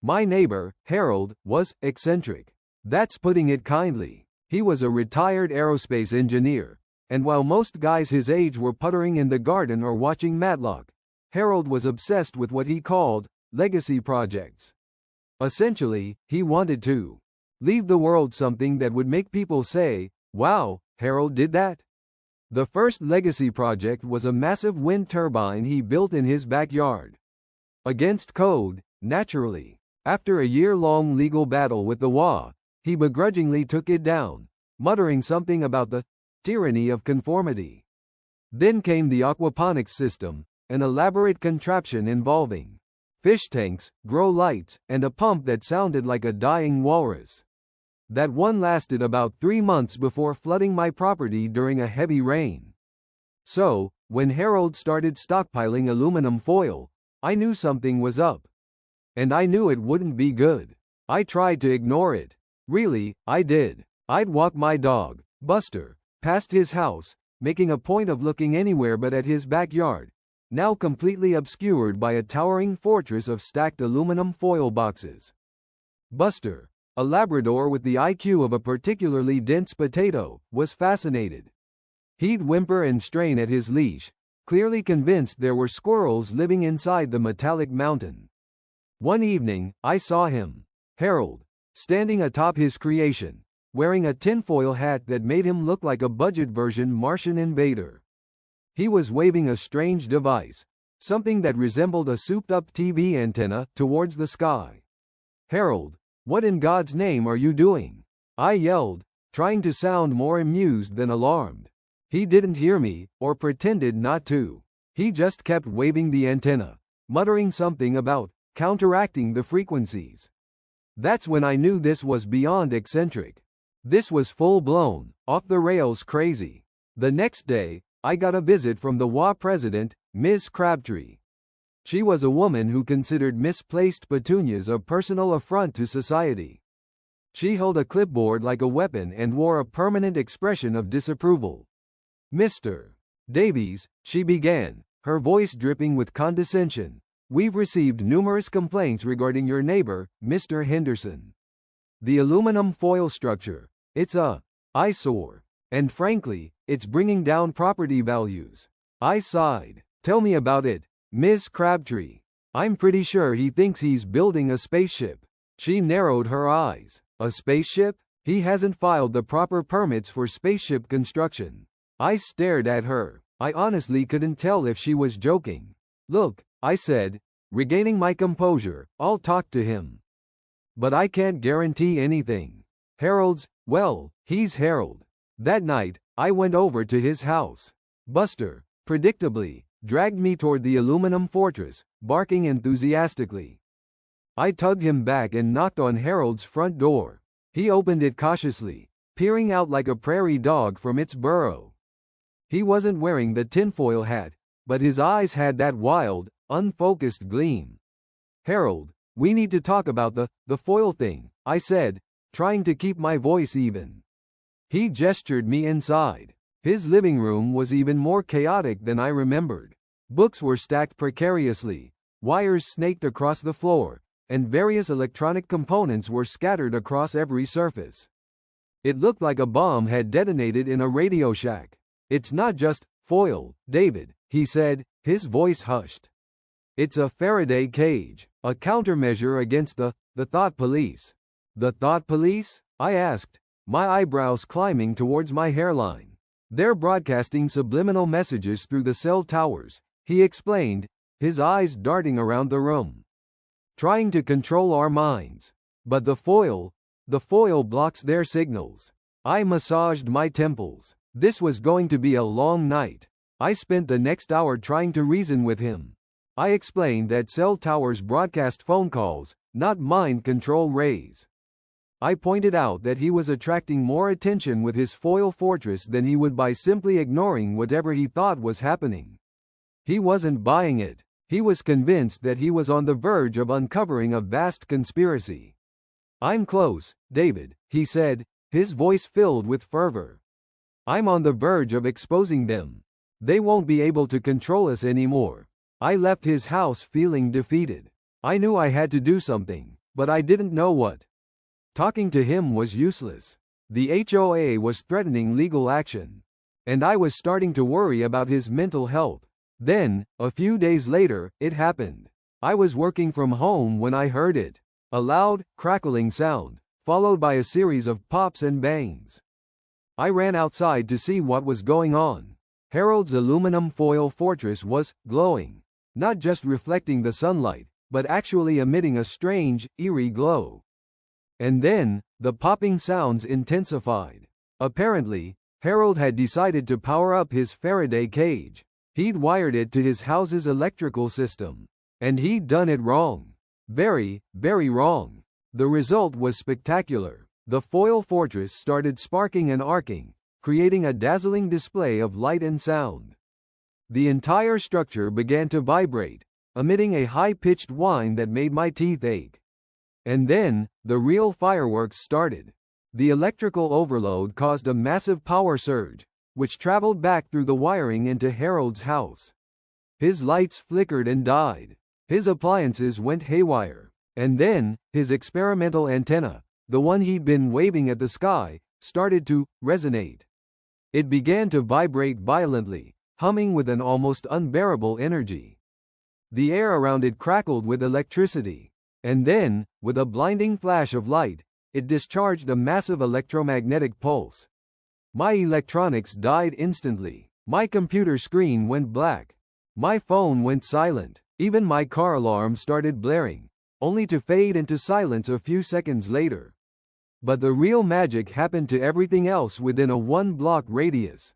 My neighbor, Harold, was eccentric. That's putting it kindly. He was a retired aerospace engineer, and while most guys his age were puttering in the garden or watching Matlock, Harold was obsessed with what he called legacy projects. Essentially, he wanted to leave the world something that would make people say, "Wow, Harold did that?" The first legacy project was a massive wind turbine he built in his backyard. Against code, naturally. After a year-long legal battle with the WA, he begrudgingly took it down, muttering something about the tyranny of conformity. Then came the aquaponics system, an elaborate contraption involving fish tanks, grow lights, and a pump that sounded like a dying walrus. That one lasted about 3 months before flooding my property during a heavy rain. So, when Harold started stockpiling aluminum foil, I knew something was up. And I knew it wouldn't be good. I tried to ignore it. Really, I did. I'd walk my dog, Buster, past his house, making a point of looking anywhere but at his backyard, now completely obscured by a towering fortress of stacked aluminum foil boxes. Buster, a Labrador with the IQ of a particularly dense potato, was fascinated. He'd whimper and strain at his leash, clearly convinced there were squirrels living inside the metallic mountain. One evening, I saw him, Harold, standing atop his creation, wearing a tinfoil hat that made him look like a budget version Martian invader. He was waving a strange device, something that resembled a souped-up TV antenna, towards the sky. "Harold, what in God's name are you doing?" I yelled, trying to sound more amused than alarmed. He didn't hear me, or pretended not to. He just kept waving the antenna, muttering something about counteracting the frequencies. That's when I knew this was beyond eccentric. This was full-blown, off-the-rails crazy. The next day, I got a visit from the WA president, Ms. Crabtree. She was a woman who considered misplaced petunias a personal affront to society. She held a clipboard like a weapon and wore a permanent expression of disapproval. "Mr. Davies," she began, her voice dripping with condescension, "we've received numerous complaints regarding your neighbor, Mr. Henderson. The aluminum foil structure, it's a eyesore. And frankly, it's bringing down property values." I sighed. "Tell me about it, Ms. Crabtree. I'm pretty sure he thinks he's building a spaceship." She narrowed her eyes. "A spaceship? He hasn't filed the proper permits for spaceship construction." I stared at her. I honestly couldn't tell if she was joking. "Look," I said, regaining my composure, "I'll talk to him. But I can't guarantee anything. Well, he's Harold." That night, I went over to his house. Buster, predictably, dragged me toward the aluminum fortress, barking enthusiastically. I tugged him back and knocked on Harold's front door. He opened it cautiously, peering out like a prairie dog from its burrow. He wasn't wearing the tinfoil hat, but his eyes had that wild, unfocused gleam. "Harold, we need to talk about the foil thing," I said, trying to keep my voice even. He gestured me inside. His living room was even more chaotic than I remembered. Books were stacked precariously, wires snaked across the floor, and various electronic components were scattered across every surface. It looked like a bomb had detonated in a Radio Shack. "It's not just foil, David," he said, his voice hushed. "It's a Faraday cage, a countermeasure against the thought police." "The thought police?" I asked, my eyebrows climbing towards my hairline. "They're broadcasting subliminal messages through the cell towers," he explained, his eyes darting around the room. "Trying to control our minds. But the foil blocks their signals." I massaged my temples. This was going to be a long night. I spent the next hour trying to reason with him. I explained that cell towers broadcast phone calls, not mind control rays. I pointed out that he was attracting more attention with his foil fortress than he would by simply ignoring whatever he thought was happening. He wasn't buying it. He was convinced that he was on the verge of uncovering a vast conspiracy. "I'm close, David," he said, his voice filled with fervor. "I'm on the verge of exposing them. They won't be able to control us anymore." I left his house feeling defeated. I knew I had to do something, but I didn't know what. Talking to him was useless. The HOA was threatening legal action, and I was starting to worry about his mental health. Then, a few days later, it happened. I was working from home when I heard it. A loud, crackling sound, followed by a series of pops and bangs. I ran outside to see what was going on. Harold's aluminum foil fortress was glowing, not just reflecting the sunlight, but actually emitting a strange, eerie glow. And then, the popping sounds intensified. Apparently, Harold had decided to power up his Faraday cage. He'd wired it to his house's electrical system. And he'd done it wrong. Very, very wrong. The result was spectacular. The foil fortress started sparking and arcing, creating a dazzling display of light and sound. The entire structure began to vibrate, emitting a high-pitched whine that made my teeth ache. And then, the real fireworks started. The electrical overload caused a massive power surge, which traveled back through the wiring into Harold's house. His lights flickered and died. His appliances went haywire. And then, his experimental antenna, the one he'd been waving at the sky, started to resonate. It began to vibrate violently, humming with an almost unbearable energy. The air around it crackled with electricity. And then, with a blinding flash of light, it discharged a massive electromagnetic pulse. My electronics died instantly. My computer screen went black. My phone went silent. Even my car alarm started blaring, only to fade into silence a few seconds later. But the real magic happened to everything else within a one-block radius.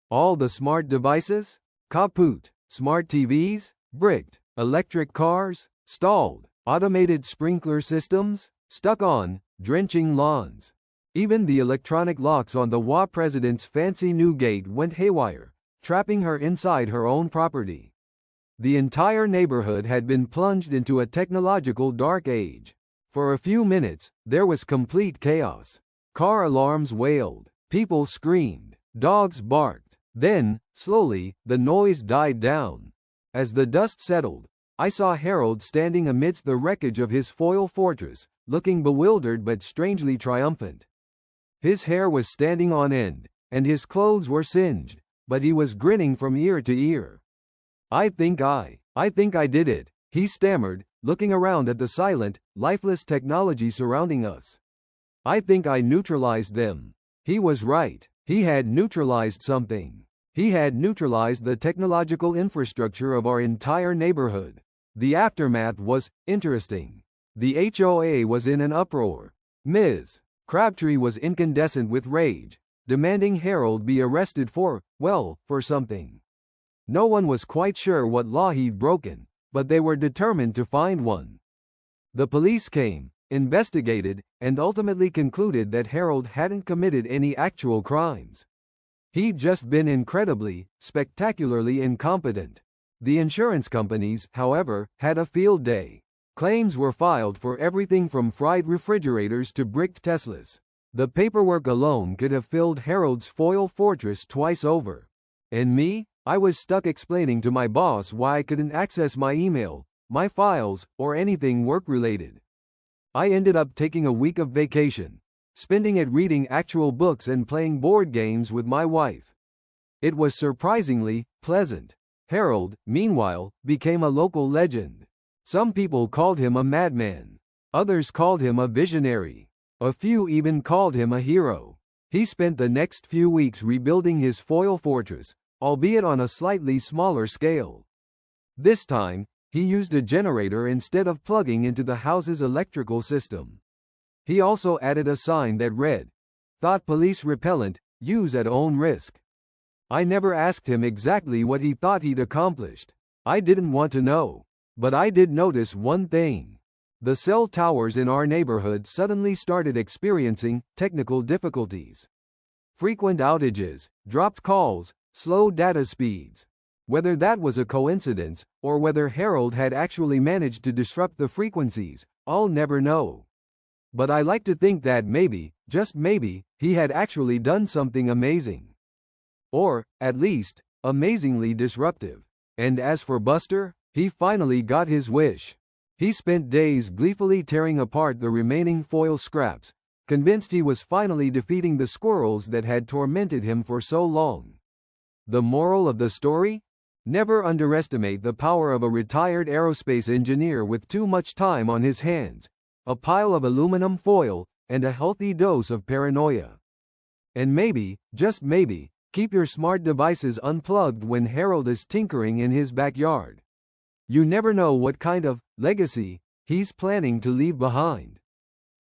All the smart devices? Kaput. Smart TVs? Bricked. Electric cars? Stalled. Automated sprinkler systems? Stuck on, drenching lawns. Even the electronic locks on the WA president's fancy new gate went haywire, trapping her inside her own property. The entire neighborhood had been plunged into a technological dark age. For a few minutes, there was complete chaos. Car alarms wailed, people screamed, dogs barked. Then, slowly, the noise died down. As the dust settled, I saw Harold standing amidst the wreckage of his foil fortress, looking bewildered but strangely triumphant. His hair was standing on end, and his clothes were singed, but he was grinning from ear to ear. I think I did it, he stammered, looking around at the silent, lifeless technology surrounding us. I think I neutralized them. He was right. He had neutralized something. He had neutralized the technological infrastructure of our entire neighborhood. The aftermath was interesting. The HOA was in an uproar. Ms. Crabtree was incandescent with rage, demanding Harold be arrested for something. No one was quite sure what law he'd broken, but they were determined to find one. The police came, investigated, and ultimately concluded that Harold hadn't committed any actual crimes. He'd just been incredibly, spectacularly incompetent. The insurance companies, however, had a field day. Claims were filed for everything from fried refrigerators to bricked Teslas. The paperwork alone could have filled Harold's foil fortress twice over. And me? I was stuck explaining to my boss why I couldn't access my email, my files, or anything work-related. I ended up taking a week of vacation, spending it reading actual books and playing board games with my wife. It was surprisingly pleasant. Harold, meanwhile, became a local legend. Some people called him a madman. Others called him a visionary. A few even called him a hero. He spent the next few weeks rebuilding his foil fortress, albeit on a slightly smaller scale. This time, he used a generator instead of plugging into the house's electrical system. He also added a sign that read, "Thought police repellent, use at own risk." I never asked him exactly what he thought he'd accomplished. I didn't want to know. But I did notice one thing. The cell towers in our neighborhood suddenly started experiencing technical difficulties. Frequent outages, dropped calls, slow data speeds. Whether that was a coincidence, or whether Harold had actually managed to disrupt the frequencies, I'll never know. But I like to think that maybe, just maybe, he had actually done something amazing. Or, at least, amazingly disruptive. And as for Buster, he finally got his wish. He spent days gleefully tearing apart the remaining foil scraps, convinced he was finally defeating the squirrels that had tormented him for so long. The moral of the story? Never underestimate the power of a retired aerospace engineer with too much time on his hands, a pile of aluminum foil, and a healthy dose of paranoia. And maybe, just maybe, keep your smart devices unplugged when Harold is tinkering in his backyard. You never know what kind of legacy he's planning to leave behind.